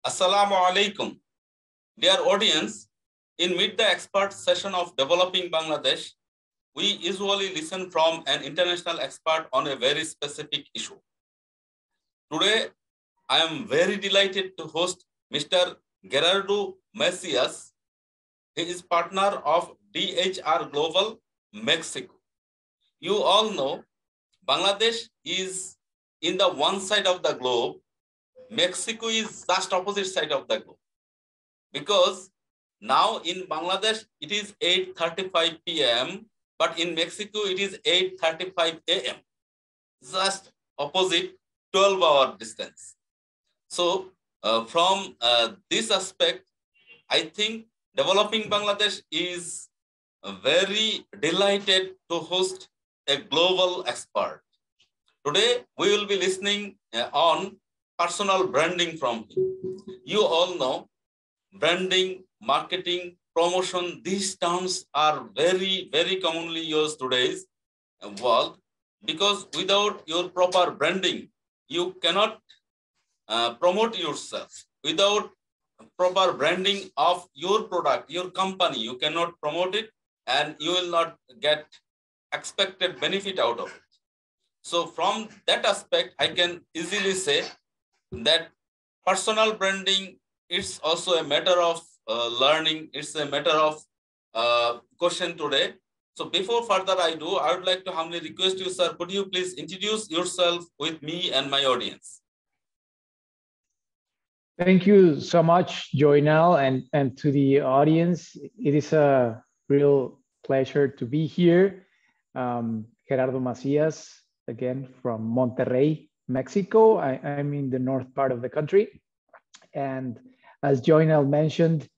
Assalamu alaikum. Dear audience, in Meet the Expert session of Developing Bangladesh, we usually listen from an international expert on a very specific issue. Today, I am very delighted to host Mr. Gerardo Macias. He is partner of DHR Global, Mexico. You all know Bangladesh is in the one side of the globe. Mexico is just opposite side of the globe. Because now in Bangladesh, it is 8:35 p.m., but in Mexico, it is 8:35 a.m. Just opposite 12-hour distance. So from this aspect, I think Developing Bangladesh is very delighted to host a global expert. Today, we will be listening on personal branding from him. You all know branding, marketing, promotion, these terms are very, very commonly used today's world, because without your proper branding, you cannot promote yourself. Without proper branding of your product, your company, you cannot promote it and you will not get expected benefit out of it. So from that aspect, I can easily say that personal branding is also a matter of learning. It's a matter of question today. So before further I do, I would like to humbly request you, sir, could you please introduce yourself with me and my audience? Thank you so much, Joynal, and to the audience. It is a real pleasure to be here. Gerardo Macias, again, from Monterrey, Mexico. I'm in the north part of the country. And as Joynal mentioned,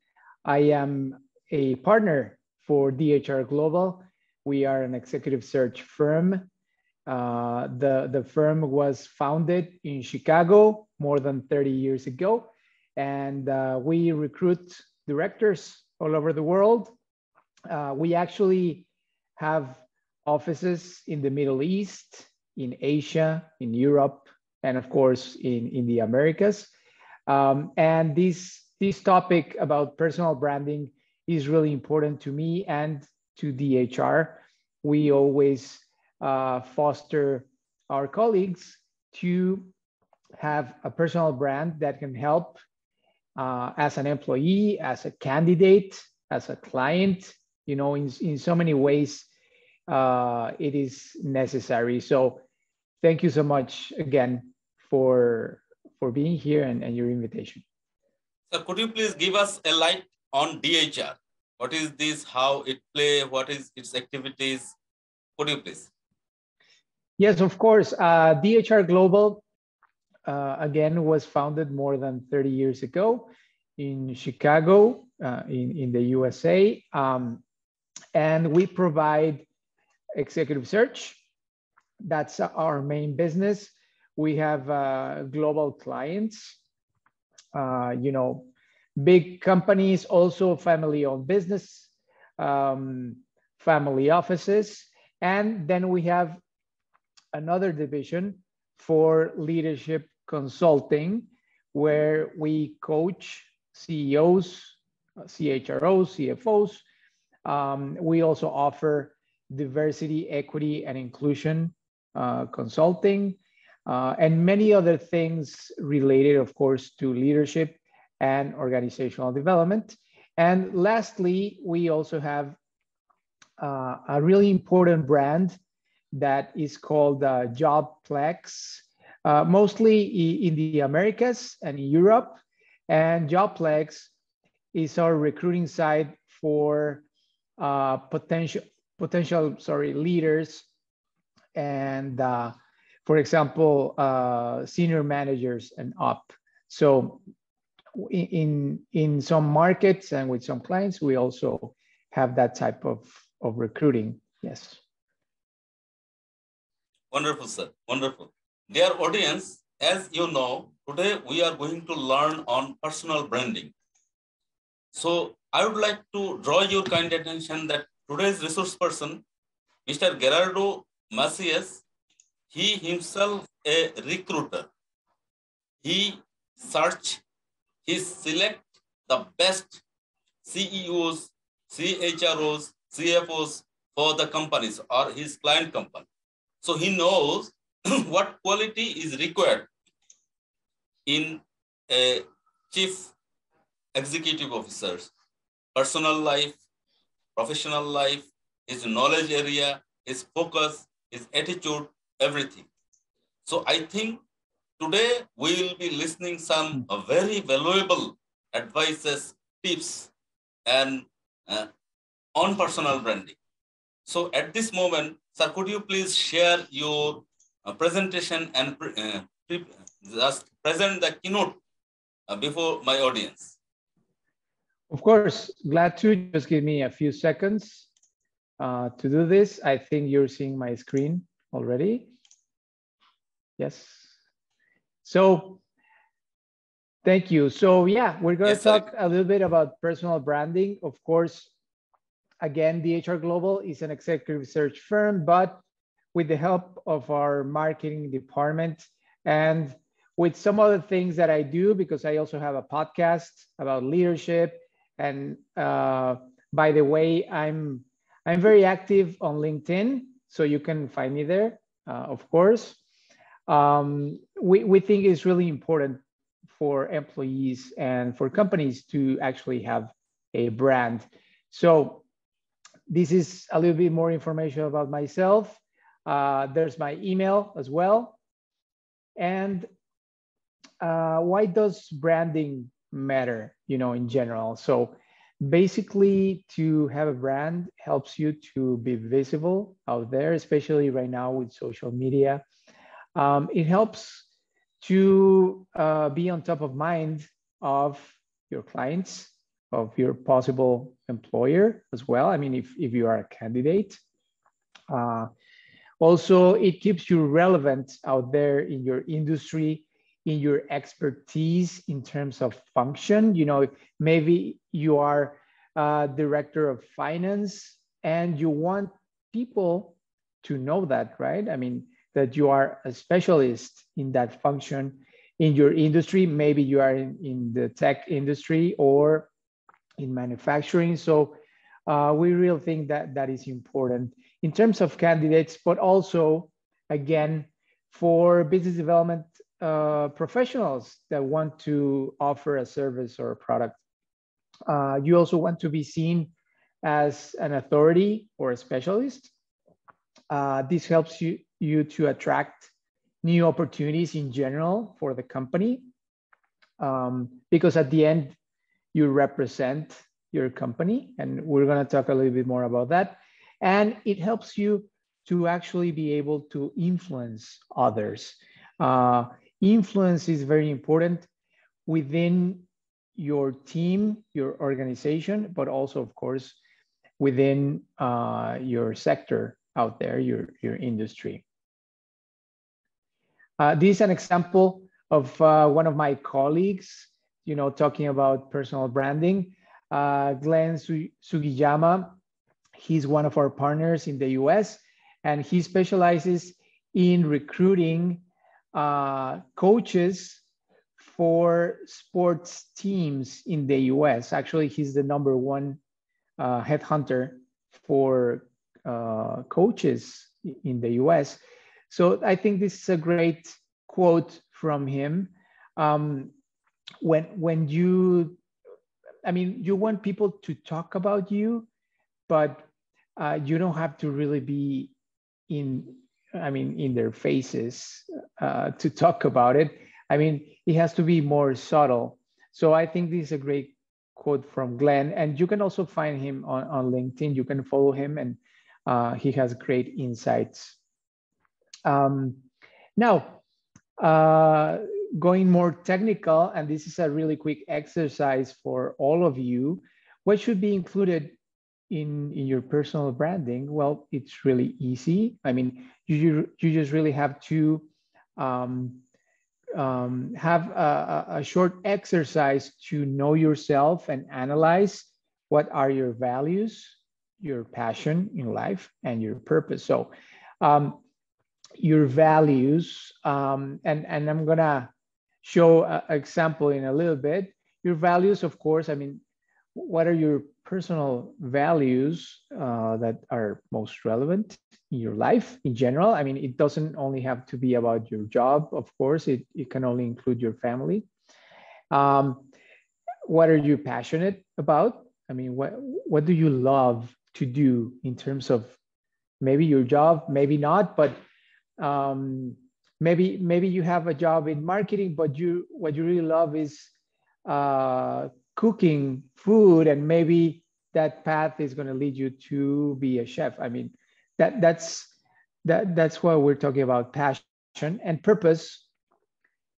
I am a partner for DHR Global. We are an executive search firm. The firm was founded in Chicago more than 30 years ago. And we recruit directors all over the world. We actually have offices in the Middle East, in Asia, in Europe, and of course, in the Americas. And this topic about personal branding is really important to me and to DHR. We always foster our colleagues to have a personal brand that can help as an employee, as a candidate, as a client. You know, in so many ways, it is necessary. So thank you so much again for being here and your invitation. So could you please give us a light on DHR? What is this, how it play, what is its activities? Could you please? Yes, of course. DHR Global, again, was founded more than 30 years ago in Chicago, in the USA. And we provide executive search. That's our main business. We have global clients, you know, big companies, also family-owned business, family offices. And then we have another division for leadership consulting, where we coach CEOs, CHROs, CFOs. We also offer diversity, equity, and inclusion consulting, and many other things related, of course, to leadership and organizational development. And lastly, we also have a really important brand that is called JobPlex, mostly in the Americas and in Europe. And JobPlex is our recruiting site for potential leaders and, for example, senior managers and up. So in some markets and with some clients, we also have that type of recruiting. Yes. Wonderful, sir. Wonderful. Dear audience, as you know, today we are going to learn on personal branding. So I would like to draw your kind attention that today's resource person, Mr. Gerardo Macias, he himself a recruiter. He search He select the best CEOs, CHROs, CFOs for the companies or his client company. So he knows what quality is required in a chief executive officer's personal life, professional life, his knowledge area, his focus, his attitude, everything. So I think today we will be listening some very valuable advices, tips, and on personal branding. So at this moment, sir, could you please share your presentation and just present the keynote before my audience? Of course, glad to. Just give me a few seconds to do this. I think you're seeing my screen already. Yes. So thank you. So yeah, we're going to talk a little bit about personal branding. Of course, again, DHR Global is an executive search firm, but with the help of our marketing department and with some other things that I do, because I also have a podcast about leadership. And by the way, I'm very active on LinkedIn, so you can find me there, of course. We think it's really important for employees and for companies to actually have a brand. So this is a little bit more information about myself. There's my email as well. And why does branding matter, in general? So basically, to have a brand helps you to be visible out there, especially right now with social media. It helps to be on top of mind of your clients, of your possible employer as well. I mean, if you are a candidate. Also, it keeps you relevant out there in your industry, in your expertise in terms of function. Maybe you are a director of finance and you want people to know that, right? I mean, that you are a specialist in that function in your industry. Maybe you are in the tech industry or in manufacturing. So we really think that that is important in terms of candidates, but also, again, for business development professionals that want to offer a service or a product. You also want to be seen as an authority or a specialist. This helps you to attract new opportunities in general for the company, because at the end, you represent your company, and we're going to talk a little bit more about that. And it helps you to actually be able to influence others. Influence is very important within your team, your organization, but also, of course, within your sector out there, your industry. This is an example of one of my colleagues, talking about personal branding. Glenn Sugiyama, he's one of our partners in the US, and he specializes in recruiting coaches for sports teams in the US. Actually, he's the #1 headhunter for coaches in the US. So I think this is a great quote from him. When you want people to talk about you, but you don't have to really be in their faces to talk about it. I mean, it has to be more subtle. So I think this is a great quote from Glenn, and you can also find him on LinkedIn. You can follow him, and he has great insights. Now, going more technical, and this is a really quick exercise for all of you. What should be included in your personal branding? Well, it's really easy. I mean, you just really have to have a short exercise to know yourself and analyze what are your values, your passion in life, and your purpose. So your values, and I'm gonna show an example in a little bit. your values, of course, I mean, what are your personal values that are most relevant in your life in general? I mean, it doesn't only have to be about your job, of course, it can only include your family. What are you passionate about? I mean, what do you love to do in terms of maybe your job, maybe not, but maybe you have a job in marketing, but what you really love is cooking food, and maybe that path is going to lead you to be a chef. I mean, that's what we're talking about, passion and purpose.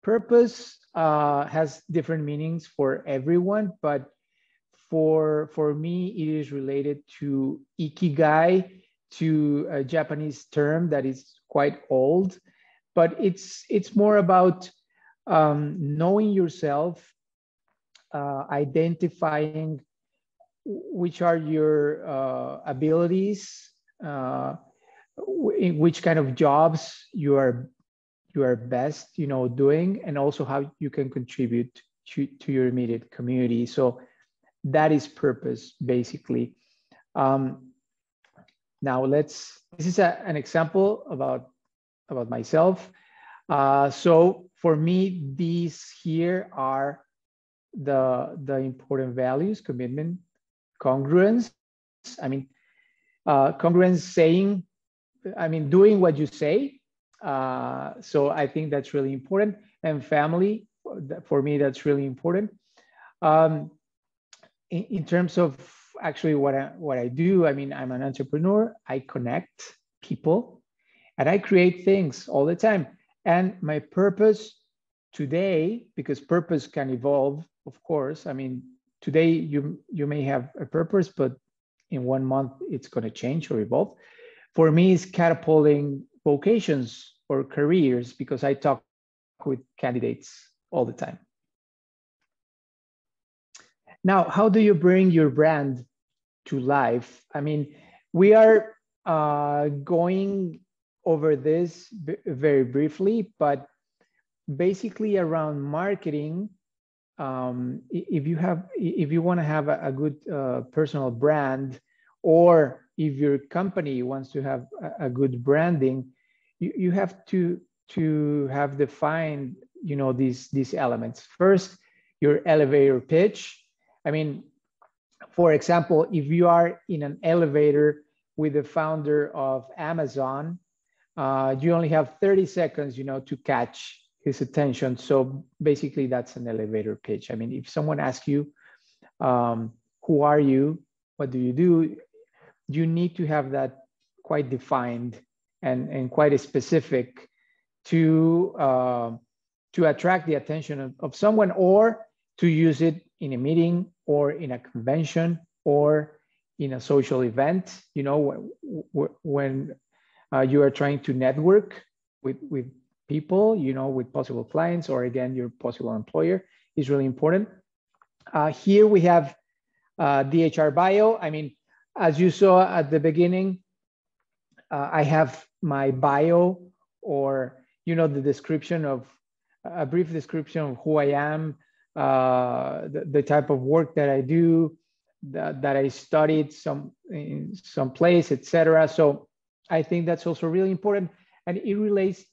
Purpose has different meanings for everyone, but for me, it is related to ikigai, to a Japanese term that is quite old, but it's more about knowing yourself, identifying which are your abilities, in which kind of jobs you are best, doing, and also how you can contribute to your immediate community. So that is purpose, basically. Now this is an example about myself. So for me, these here are the important values: commitment, congruence. I mean, congruence doing what you say. So I think that's really important. And family, for me, that's really important. In terms of actually what I do, I mean, I'm an entrepreneur. I connect people and I create things all the time. And my purpose today, because purpose can evolve, of course. I mean, today you may have a purpose, but in 1 month it's going to change or evolve. For me, it's catapulting vocations or careers, because I talk with candidates all the time. Now, how do you bring your brand to life? I mean, we are going over this very briefly, but basically around marketing, if you want to have a good personal brand, or if your company wants to have a good branding, you have to have defined, these elements. First, your elevator pitch. I mean, for example, if you are in an elevator with the founder of Amazon, you only have 30 seconds, to catch his attention. So basically, that's an elevator pitch. I mean, if someone asks you, who are you? What do? You need to have that quite defined and quite specific to attract the attention of someone, or to use it in a meeting or in a convention or in a social event, when you are trying to network with people, with possible clients, or again, your possible employer, is really important. Here we have DHR bio. I mean, as you saw at the beginning, I have my bio, or, the description of a brief description of who I am, the type of work that I do, that I studied in some place, etc. So I think that's also really important, and it relates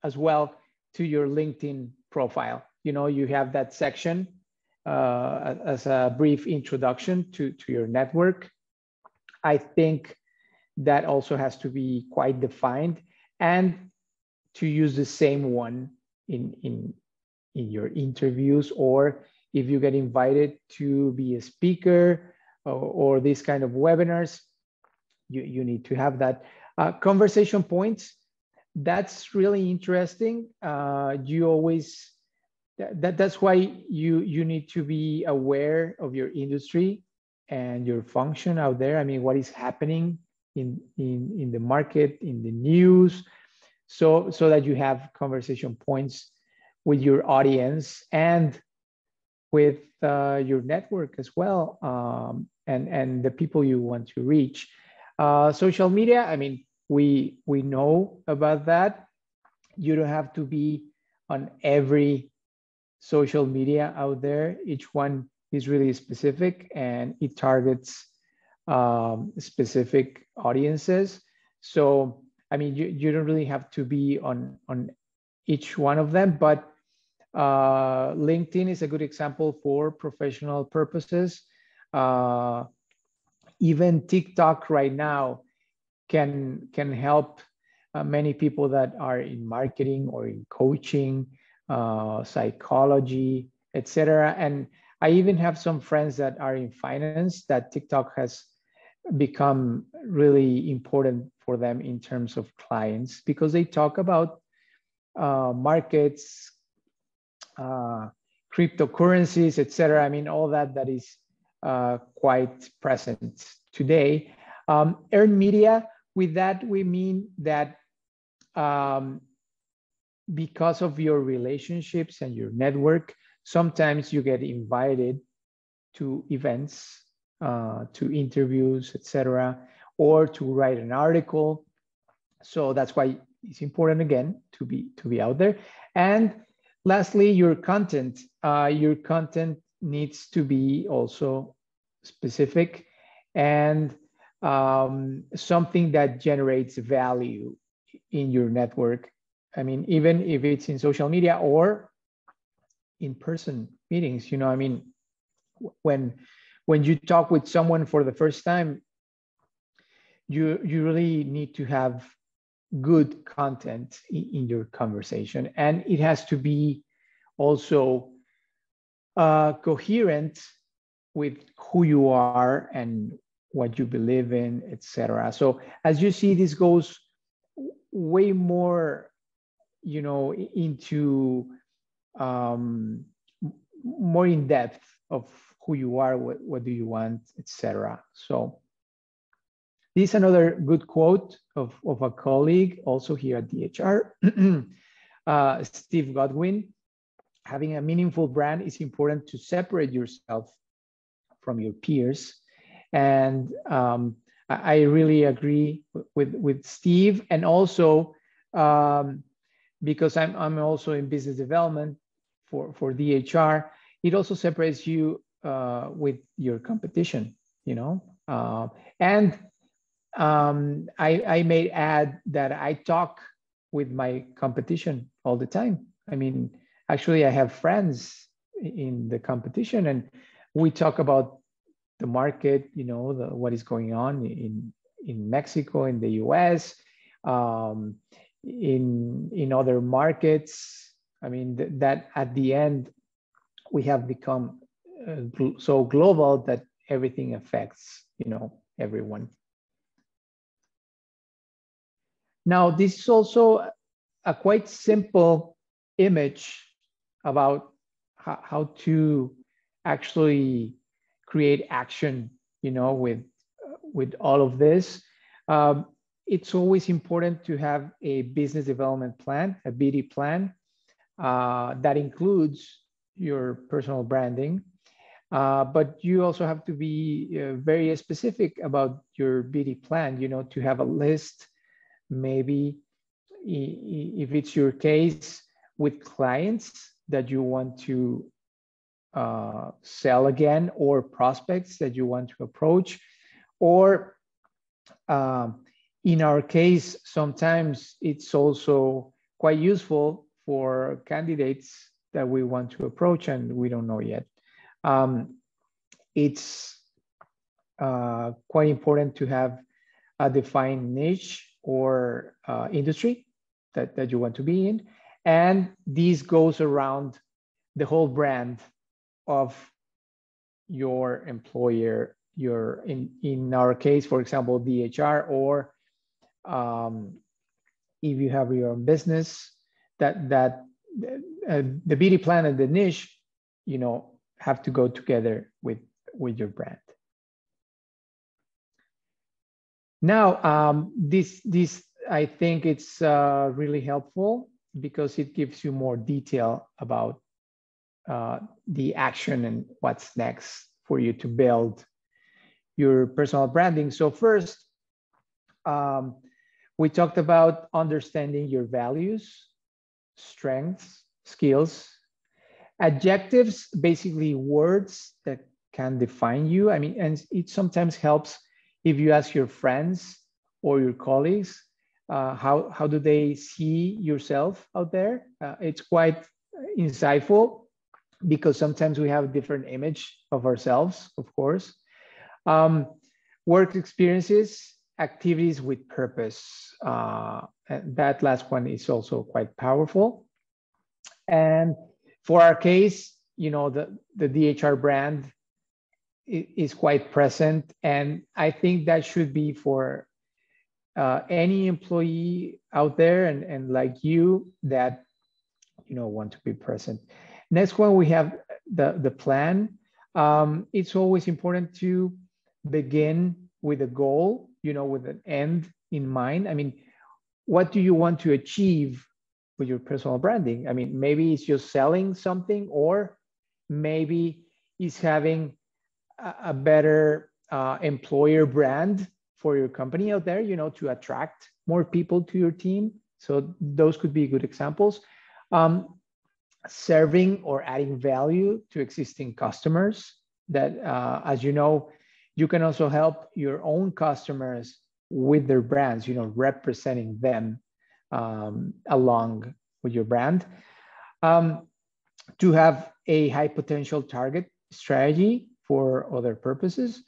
as well to your LinkedIn profile. You have that section as a brief introduction to your network. I think that also has to be quite defined, and to use the same one in your interviews, or if you get invited to be a speaker or these kind of webinars, you need to have that. Conversation points, that's really interesting. That's why you need to be aware of your industry and your function out there. I mean, what is happening in the market, in the news, so that you have conversation points with your audience and with your network as well, and the people you want to reach. Social media, I mean, we know about that. You don't have to be on every social media out there. Each one is really specific and it targets specific audiences. So, I mean, you don't really have to be on each one of them, but LinkedIn is a good example for professional purposes. Even TikTok right now can help many people that are in marketing or in coaching, psychology, etc. And I even have some friends that are in finance that TikTok has become really important for them in terms of clients, because they talk about markets, cryptocurrencies, etc. I mean, all that is quite present today. Earned media, with that we mean that because of your relationships and your network, sometimes you get invited to events, to interviews, etc., or to write an article. So that's why it's important, again, to be out there. And lastly, your content. Your content needs to be also specific and something that generates value in your network. I mean, even if it's in social media or in-person meetings, I mean, when you talk with someone for the first time, you really need to have good content in your conversation, and it has to be also coherent with who you are and what you believe in, etc. So as you see, this goes way more, into more in depth of who you are, what do you want, etc. So this is another good quote of a colleague also here at DHR, Steve Godwin. Having a meaningful brand is important to separate yourself from your peers. And I really agree with Steve. And also, because I'm also in business development for DHR, it also separates you with your competition, and I may add that I talk with my competition all the time. I mean, actually, I have friends in the competition, and we talk about the market, what is going on in Mexico, in the US, in other markets. I mean, that at the end, we have become so global that everything affects, everyone. Now, this is also a quite simple image about how to actually create action, with all of this. It's always important to have a business development plan, a BD plan, that includes your personal branding. But you also have to be very specific about your BD plan, to have a list, maybe if it's your case, with clients that you want to sell again, or prospects that you want to approach, or in our case, sometimes it's also quite useful for candidates that we want to approach and we don't know yet. It's quite important to have a defined niche or industry that you want to be in. And this goes around the whole brand of your employer, in our case, for example, DHR, or if you have your own business, that the BD plan and the niche, have to go together with your brand. Now, this I think it's really helpful because it gives you more detail about the action and what's next for you to build your personal branding. So first, we talked about understanding your values, strengths, skills, Adjectives, basically words that can define you. I mean, and it sometimes helps if you ask your friends or your colleagues, how do they see yourself out there? It's quite insightful because sometimes we have a different image of ourselves, of course. Work experiences, activities with purpose. And that last one is also quite powerful. And for our case, you know, the DHR brand is quite present. And I think that should be for any employee out there and like you that, you know, want to be present. Next one, we have the plan. It's always important to begin with a goal, you know, with an end in mind. I mean, what do you want to achieve with your personal branding? I mean, maybe it's just selling something, or maybe it's having a better employer brand for your company out there, you know, to attract more people to your team. So those could be good examples. Serving or adding value to existing customers that, as you know, you can also help your own customers with their brands, you know, representing them along with your brand. To have a high potential target strategy for other purposes.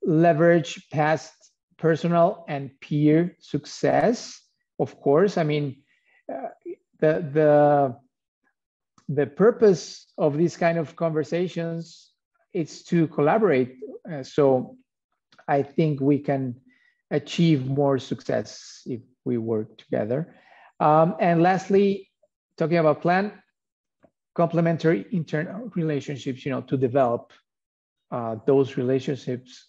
Leverage past personal and peer success, of course. I mean, the purpose of these kind of conversations is to collaborate. So I think we can achieve more success if we work together. And lastly, talking about plan, complementary internal relationships, you know, to develop those relationships,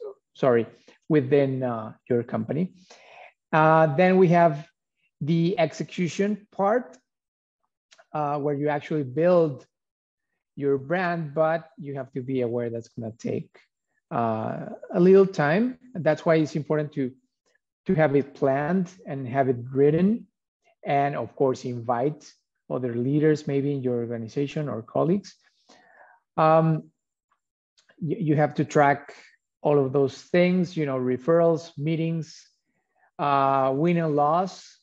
within your company. Then we have the execution part, where you actually build your brand, but you have to be aware that's going to take a little time. That's why it's important to have it planned and have it written, and of course invite other leaders maybe in your organization or colleagues. You have to track all of those things, you know, referrals, meetings, win and loss,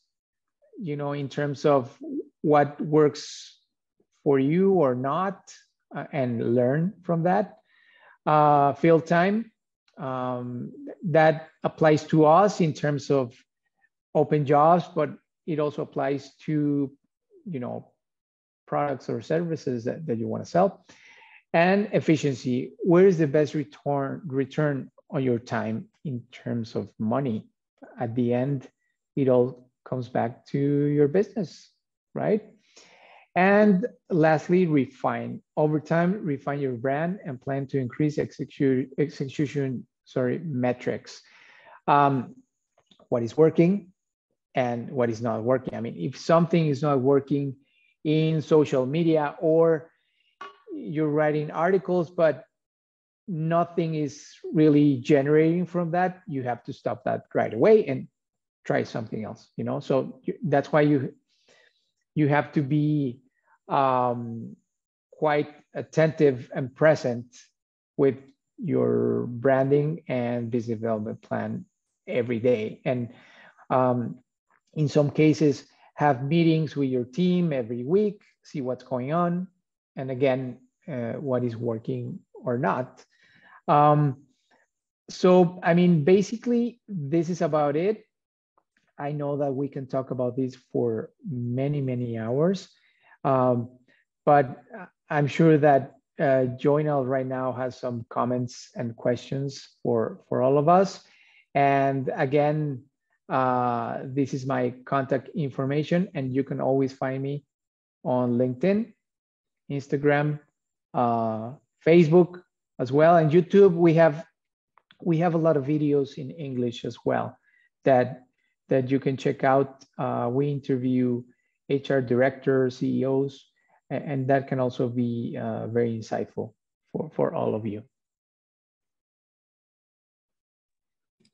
you know, in terms of what works for you or not, and learn from that. Field time, that applies to us in terms of open jobs, but it also applies to, you know, products or services that you want to sell. And efficiency, where is the best return on your time in terms of money? At the end, it all comes back to your business, right? And lastly, refine. Over time, refine your brand and plan to increase execution metrics. What is working and what is not working. I mean, if something is not working in social media, or you're writing articles, but nothing is really generating from that, you have to stop that right away and try something else, you know? So that's why you have to be quite attentive and present with your branding and business development plan every day. And in some cases, have meetings with your team every week, see what's going on, and again, what is working or not. So, I mean, basically, this is about it. I know that we can talk about this for many, many hours, but I'm sure that Joinal right now has some comments and questions for all of us. And again, this is my contact information, and you can always find me on LinkedIn, Instagram, Facebook as well, and YouTube. We have a lot of videos in English as well that you can check out. We interview HR directors, CEOs, and that can also be very insightful for all of you.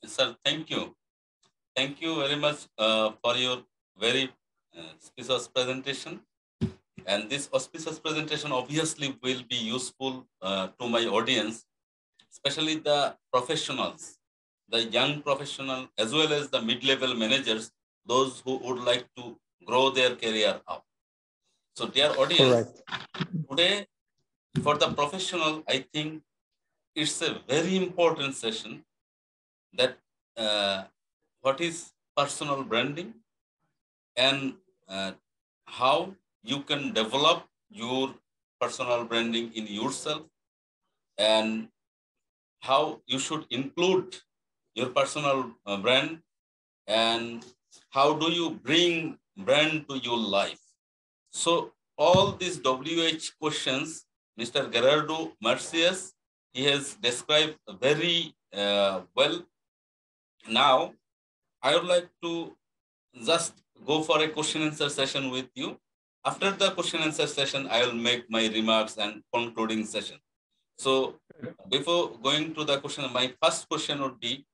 Sir, thank you. Thank you very much for your very specious presentation. And this auspicious presentation obviously will be useful to my audience, especially the professionals, the young professional, as well as the mid-level managers, those who would like to grow their career up. So dear audience, Correct. today for the professional, I think it's a very important session that what is personal branding and how you can develop your personal branding in yourself and how you should include your personal brand and how do you bring brand to your life. So all these WH questions, Mr. Gerardo Macias, he has described very well. Now, I would like to just go for a question answer session with you. After the question answer session, I will make my remarks and concluding session. So before going to the question, my first question would be,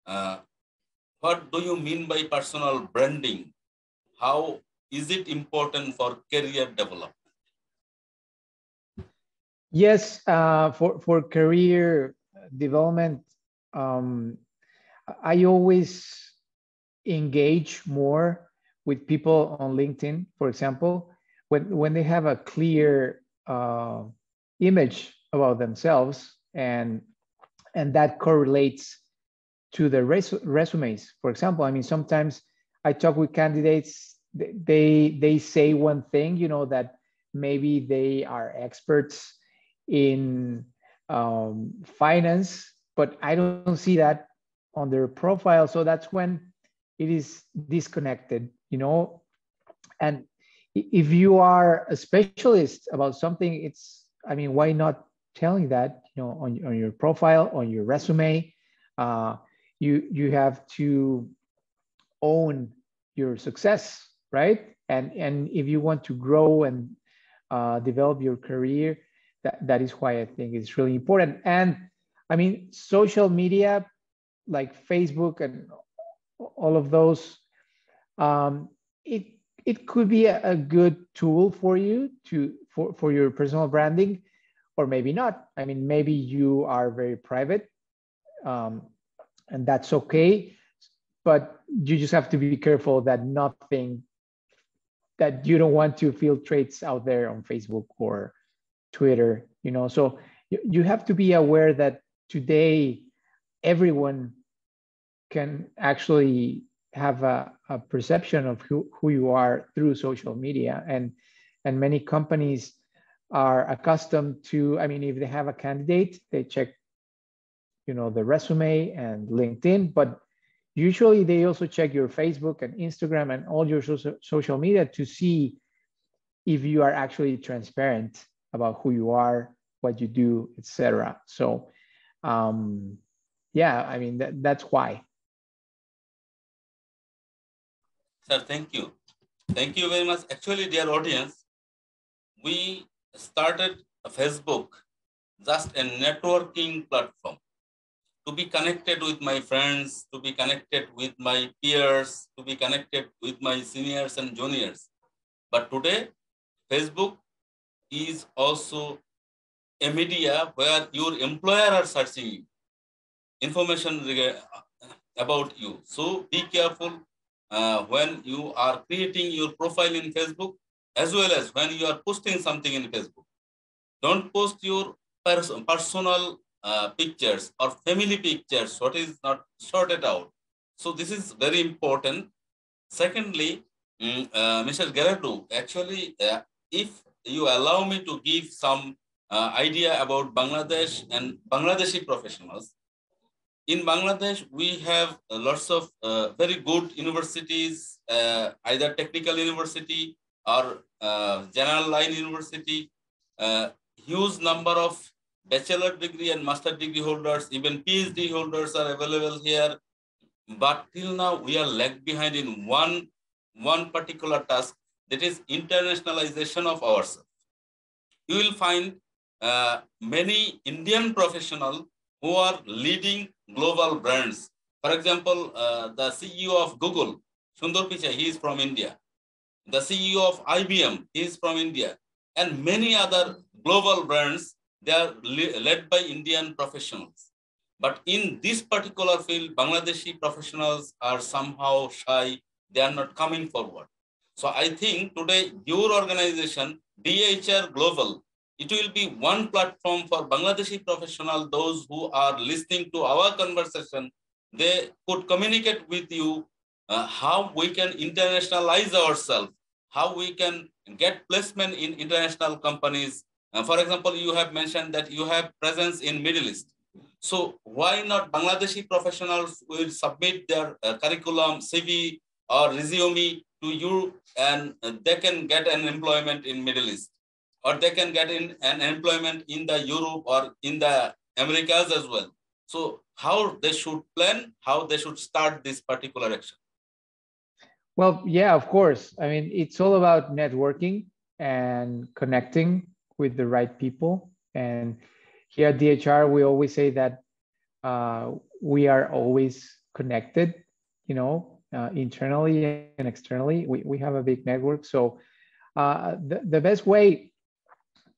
what do you mean by personal branding? How is it important for career development? Yes, for career development, I always engage more with people on LinkedIn, for example, when they have a clear image about themselves and that correlates to the resumes. For example, I mean, sometimes I talk with candidates, they say one thing, you know, that maybe they are experts in finance, but I don't see that on their profile. So that's when it is disconnected, you know. And if you are a specialist about something, it's, I mean, why not telling that, you know, on your profile, on your resume? You have to own your success, right? And if you want to grow and develop your career, that is why I think it's really important. And I mean, social media like Facebook and all of those, it could be a good tool for you for your personal branding, or maybe not. I mean, maybe you are very private, and that's okay. But you just have to be careful that nothing that you don't want to filtrate out there on Facebook or Twitter, you know. So you have to be aware that today everyone can actually have a perception of who you are through social media, and many companies are accustomed to, I mean, if they have a candidate, they check, you know, the resume and LinkedIn, but usually they also check your Facebook and Instagram and all your social media to see if you are actually transparent about who you are, what you do, etc. So yeah, I mean, that's why. Sir, thank you. Thank you very much. Actually, dear audience, we started Facebook, just a networking platform, to be connected with my friends, to be connected with my peers, to be connected with my seniors and juniors. But today, Facebook is also a media where your employer are searching information about you. So be careful when you are creating your profile in Facebook, as well as when you are posting something in Facebook. Don't post your personal pictures or family pictures, what is not sorted out. So this is very important. Secondly, Mr. Gerardo, actually, if you allow me to give some idea about Bangladesh and Bangladeshi professionals, in Bangladesh, we have lots of very good universities, either technical university or general line university, huge number of bachelor degree and master degree holders, even PhD holders are available here. But till now, we are lagged behind in one particular task, that is internationalization of ourselves. You will find many Indian professionals who are leading global brands. For example, the CEO of Google, Sundar Pichai, he is from India. the CEO of IBM, he is from India, and many other global brands, they are led by Indian professionals. But in this particular field, Bangladeshi professionals are somehow shy. They are not coming forward. So I think today your organization, DHR Global, it will be one platform for Bangladeshi professionals, those who are listening to our conversation. They could communicate with you how we can internationalize ourselves, how we can get placement in international companies. For example, you have mentioned that you have presence in Middle East. So why not Bangladeshi professionals will submit their curriculum, CV or resume to you, and they can get an employment in Middle East, or they can get in an employment in the Europe or in the Americas as well. So how they should plan, how they should start this particular action? Well, yeah, of course. I mean, it's all about networking and connecting with the right people. And here at DHR, we always say that we are always connected, internally and externally. We have a big network. So the best way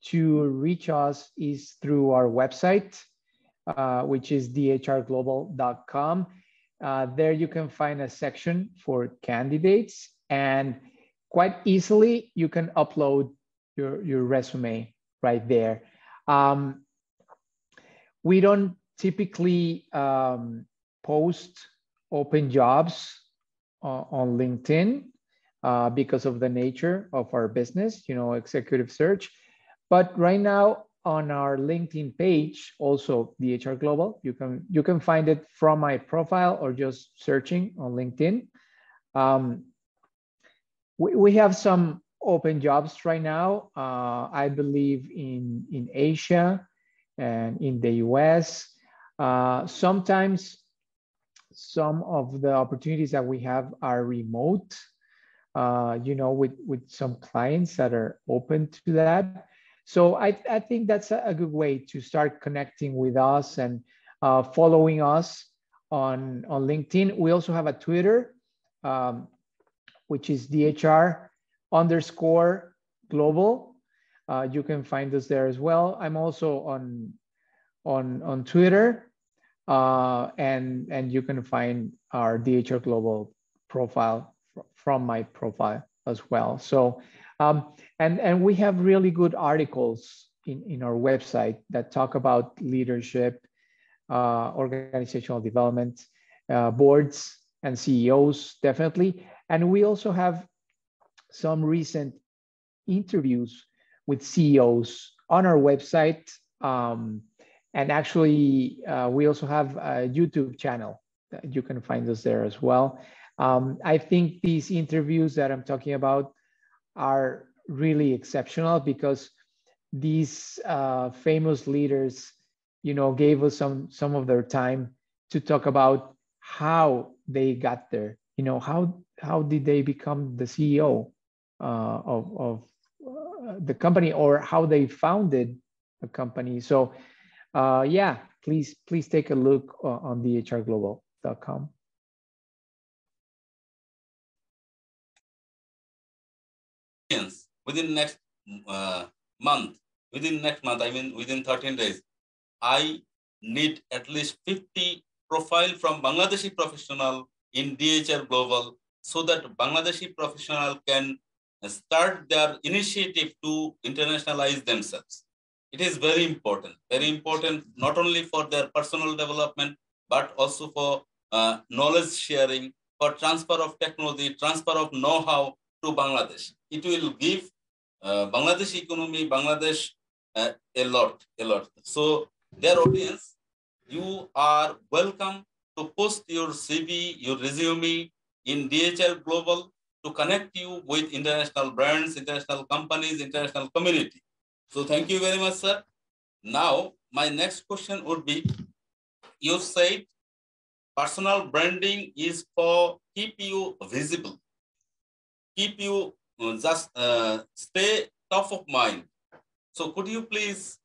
to reach us is through our website, which is dhrglobal.com. There you can find a section for candidates, and quite easily you can upload your resume right there. We don't typically post open jobs on LinkedIn because of the nature of our business, executive search. But right now on our LinkedIn page, also DHR Global, you can find it from my profile or just searching on LinkedIn. We have some open jobs right now, I believe in Asia and in the US. Sometimes some of the opportunities that we have are remote, with some clients that are open to that. So I think that's a good way to start connecting with us and following us on LinkedIn. We also have a Twitter, which is DHR_global. You can find us there as well. I'm also on Twitter, and you can find our DHR Global profile from my profile as well. So and we have really good articles in our website that talk about leadership, organizational development, boards and CEOs, definitely. And we also have some recent interviews with CEOs on our website. And actually, we also have a YouTube channel. You can find us there as well. I think these interviews that I'm talking about are really exceptional because these famous leaders, gave us some of their time to talk about how they got there. How did they become the CEO of the company, or how they founded a company. So yeah, please take a look on dhrglobal.com. Within next month, I mean within 13 days, I need at least 50 profile from Bangladeshi professional in DHR Global, so that Bangladeshi professional can start their initiative to internationalize themselves. It is very important not only for their personal development, but also for knowledge sharing, for transfer of technology, transfer of know-how to Bangladesh. It will give Bangladesh economy, Bangladesh a lot. So their audience, you are welcome to post your CV, your resume in DHR Global to connect you with international brands, international companies, international community. So thank you very much, sir. Now, my next question would be, you said personal branding is for keep you visible, keep you just stay top of mind. So could you please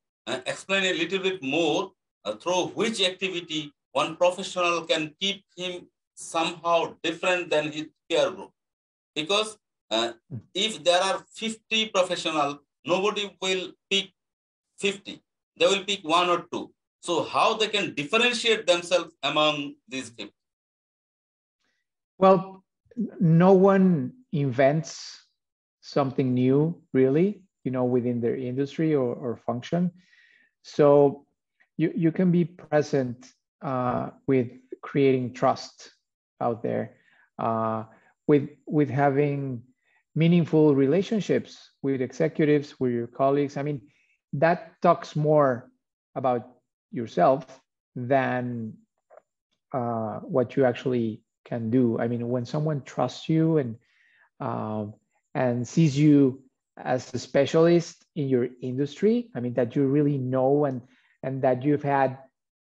explain a little bit more through which activity one professional can keep him somehow different than his peer group? Because If there are 50 professionals, nobody will pick 50. They will pick one or two. So how they can differentiate themselves among these 50? Well, no one invents something new, really, within their industry or function. So you can be present with creating trust out there, with having meaningful relationships with executives, with your colleagues. I mean, that talks more about yourself than what you actually can do. I mean, when someone trusts you and sees you as a specialist in your industry, I mean, that you really know and that you've had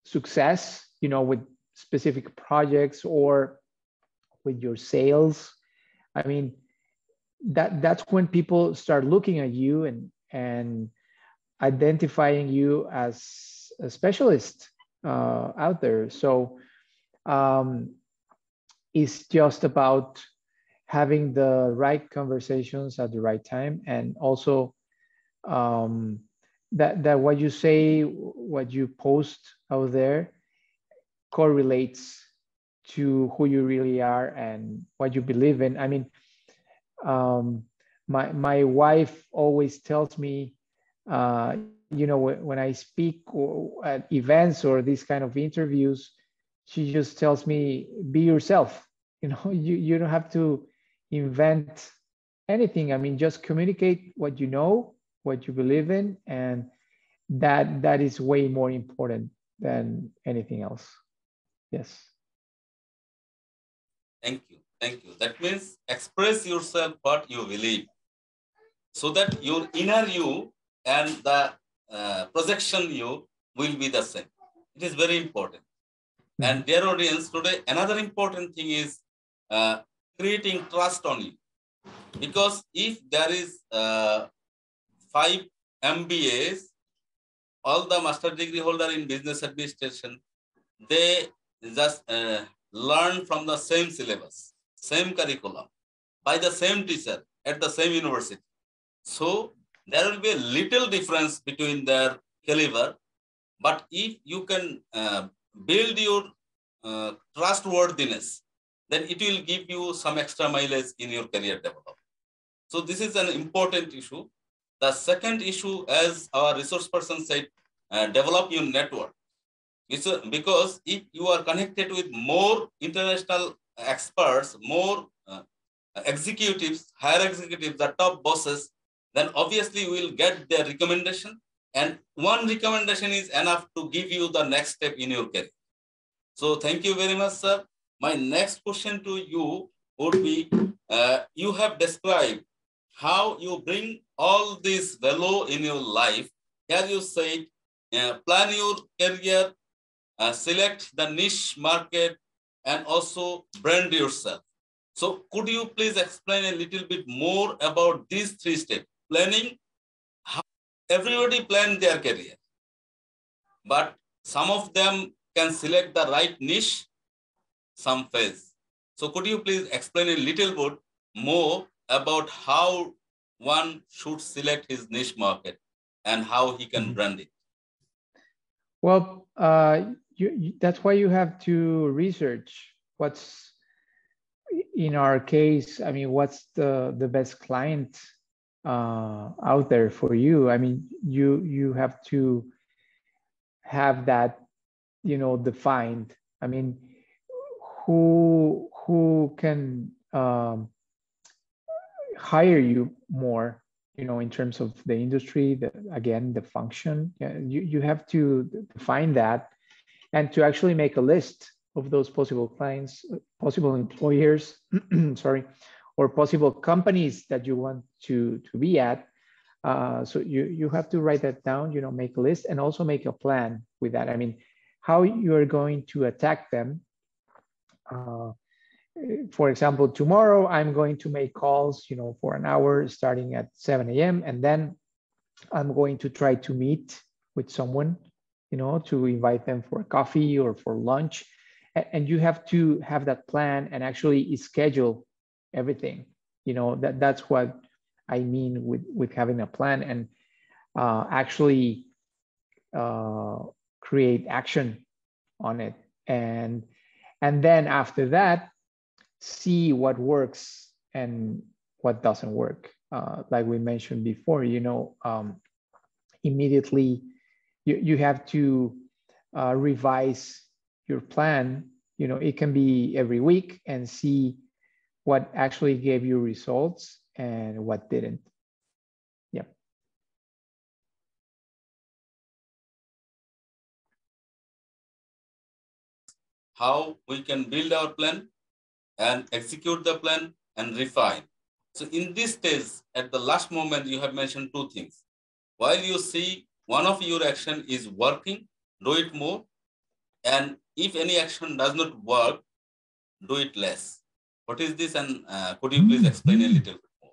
success, with specific projects or with your sales. I mean, that's when people start looking at you and identifying you as a specialist out there. So it's just about having the right conversations at the right time, and also that what you say, what you post out there correlates to who you really are and what you believe in. I mean, my wife always tells me, when I speak at events or these kind of interviews, she just tells me, be yourself. You don't have to invent anything. I mean, just communicate what you know, what you believe in, and that is way more important than anything else. Yes. Thank you. Thank you. That means express yourself what you believe, so that your inner you and the projection you will be the same. It is very important. And dear audience, today another important thing is creating trust on you. Because if there is 5 MBAs, all the master degree holder in business administration, they just learn from the same syllabus, same curriculum, by the same teacher at the same university. So there will be a little difference between their caliber. But if you can build your trustworthiness, then it will give you some extra mileage in your career development. So this is an important issue. The second issue, as our resource person said, develop your network. Because if you are connected with more international experts, more executives, higher executives, the top bosses, then obviously you will get their recommendation. And one recommendation is enough to give you the next step in your career. So thank you very much, sir. My next question to you would be, you have described how you bring all this value in your life. Here you said, plan your career, select the niche market, and also brand yourself. So could you please explain a little bit more about these 3 steps? Planning, how everybody plan their career, but some of them can select the right niche, some fails. So could you please explain a little bit more about how one should select his niche market and how he can brand it? Well, that's why you have to research what's, in our case, I mean, what's the best client out there for you. I mean, you have to have that, defined. I mean, who can hire you more, in terms of the industry, the function. You have to define that, and to actually make a list of those possible clients, possible employers, sorry, or possible companies that you want to be at. So you have to write that down, make a list, and also make a plan with that. I mean, how you are going to attack them. For example, tomorrow I'm going to make calls, for an hour starting at 7 a.m. And then I'm going to try to meet with someone, to invite them for a coffee or for lunch. And you have to have that plan and actually schedule everything, That's what I mean with having a plan, and actually create action on it, and then after that, see what works and what doesn't work. Like we mentioned before, immediately you have to revise your plan. It can be every week, and see what actually gave you results and what didn't. Yeah. How we can build our plan and execute the plan and refine. So in this stage, at the last moment, you have mentioned two things. While you see one of your action is working, do it more. And if any action does not work, do it less. What is this? And could you please explain a little bit more?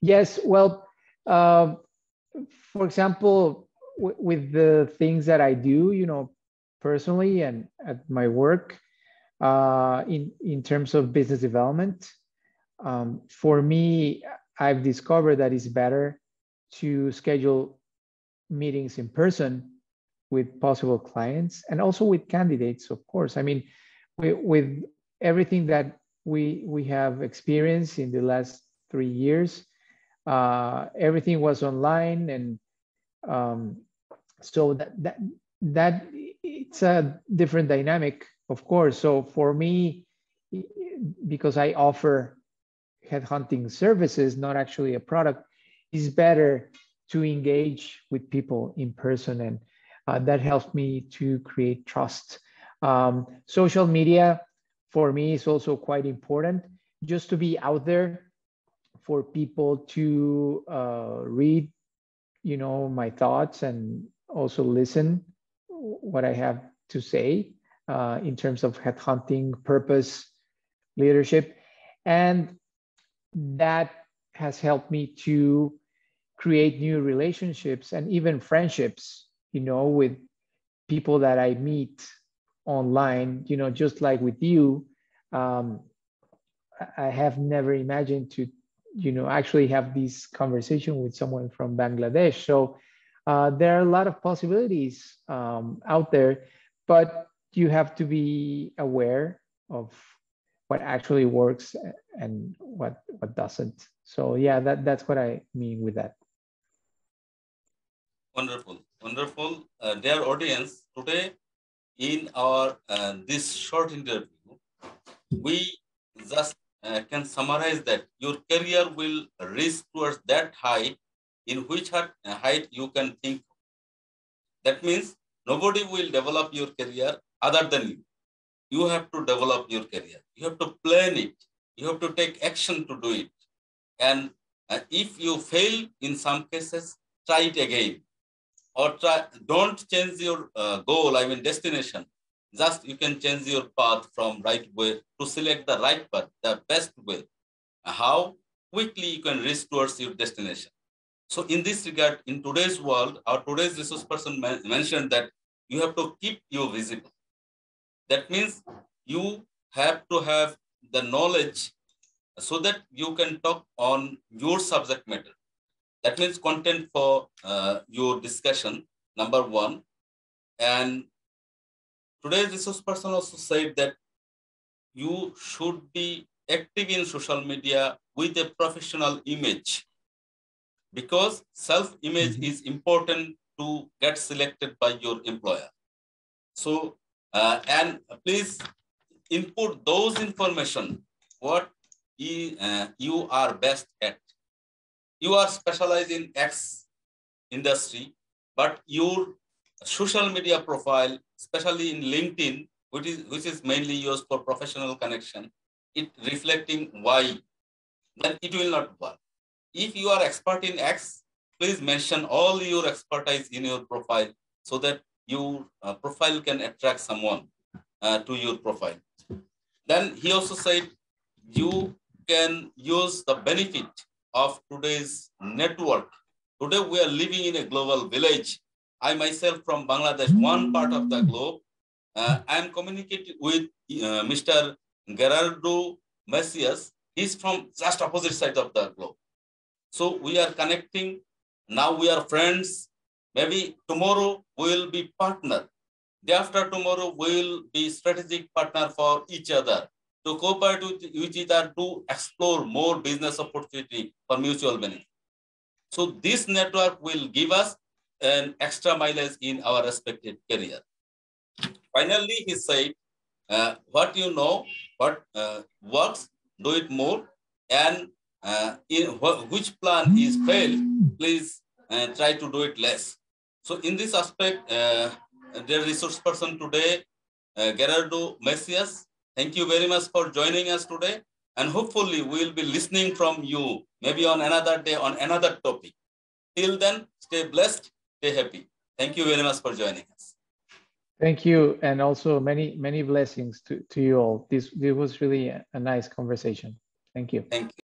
Yes, well, for example, with the things that I do, personally and at my work, in terms of business development, for me, I've discovered that it's better to schedule meetings in person with possible clients, and also with candidates, of course. I mean, with everything that we have experienced in the last 3 years, everything was online, and so that it's a different dynamic, of course. So for me, because I offer headhunting services, not actually a product, it's better to engage with people in person, and that helps me to create trust. Social media for me is also quite important, just to be out there for people to read, my thoughts, and also listen what I have to say in terms of headhunting, purpose, leadership. And that has helped me to create new relationships and even friendships, with people that I meet online, just like with you. I have never imagined to, actually have this conversation with someone from Bangladesh. So there are a lot of possibilities out there, but you have to be aware of what actually works and what doesn't. So yeah, that's what I mean with that. Wonderful, wonderful. Dear audience, today in our this short interview, we just can summarize that your career will reach towards that height in which height you can think. That means nobody will develop your career other than you. You have to develop your career. You have to plan it. You have to take action to do it. And if you fail in some cases, try it again. Or don't change your goal, destination. Just you can change your path from right way to select the right path, the best way. How quickly you can reach towards your destination. So in this regard, in today's world, our today's resource person mentioned that you have to keep you visible. That means you have to have the knowledge so that you can talk on your subject matter. That means content for your discussion, number one. And today's resource person also said that you should be active in social media with a professional image, because self-image is important to get selected by your employer. So, and please input those information, what you are best at. You are specialized in X industry, but your social media profile, especially in LinkedIn, which is mainly used for professional connection, it reflecting Y, then it will not work. If you are expert in X, please mention all your expertise in your profile so that your profile can attract someone to your profile. Then he also said you can use the benefit of today's network. Today we are living in a global village. I myself from Bangladesh, one part of the globe. I am communicating with Mr. Gerardo Macias. He's from just opposite side of the globe. So we are connecting. Now we are friends. Maybe tomorrow we will be partner. Day after tomorrow we will be strategic partner for each other to cooperate with each other to explore more business opportunity for mutual benefit. So this network will give us an extra mileage in our respective career. Finally, he said, what you know, what works, do it more, and which plan is failed, please try to do it less. So in this aspect, the resource person today, Gerardo Macias, thank you very much for joining us today. And hopefully we will be listening from you, maybe on another day, on another topic. Till then, stay blessed, stay happy. Thank you very much for joining us. Thank you, and also many blessings to you all. This was really a nice conversation. Thank you. Thank you.